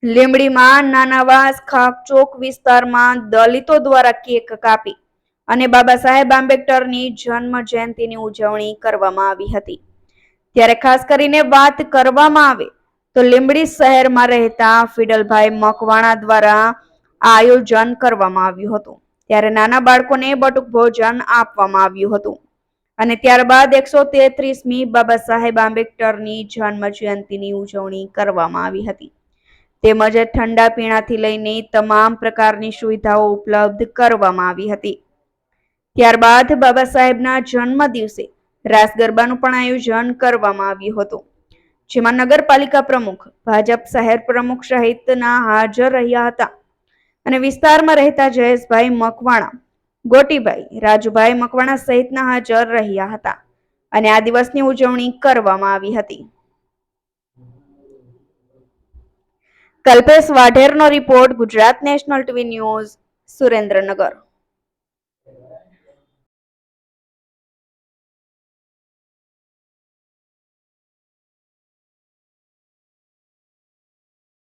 લીંબડીમાં નાનાવાસ ખાક ચોક વિસ્તારમાં દલિતો દ્વારા કેક કાપી અને બાબા સાહેબ આંબેડકરની જન્મ જયંતિની ઉજવણી કરવામાં આવી હતી. ત્યારે ખાસ કરીને વાત કરવામાં આવે તો લીંબડી શહેરમાં રહેતા ફિડલભાઈ મકવાણા દ્વારા આ આયોજન કરવામાં આવ્યું હતું. ત્યારે નાના બાળકોને બટુક ભોજન આપવામાં આવ્યું હતું અને ત્યારબાદ 133મી બાબા સાહેબ આંબેડકરની જન્મ જયંતિની ઉજવણી કરવામાં આવી હતી. તેમજ ઠંડા પીણાથી લઈને તમામ પ્રકારની સુવિધાઓ ઉપલબ્ધ કરવામાં આવી હતી. ત્યારબાદ બાબા સાહેબના જન્મ દિવસે રાસ ગરબાનું પણ આયોજન કરવામાં આવ્યું હતું, જેમાં નગરપાલિકા પ્રમુખ, ભાજપ શહેર પ્રમુખ સહિતના હાજર રહ્યા હતા અને વિસ્તારમાં રહેતા જયેશભાઈ મકવાણા, ગોટીભાઈ, રાજુભાઈ મકવાણા સહિતના હાજર રહ્યા હતા અને આ દિવસની ઉજવણી કરવામાં આવી હતી. કલ્પેશ વાઢેરનો report, Gujarat national TV news, Surendranagar.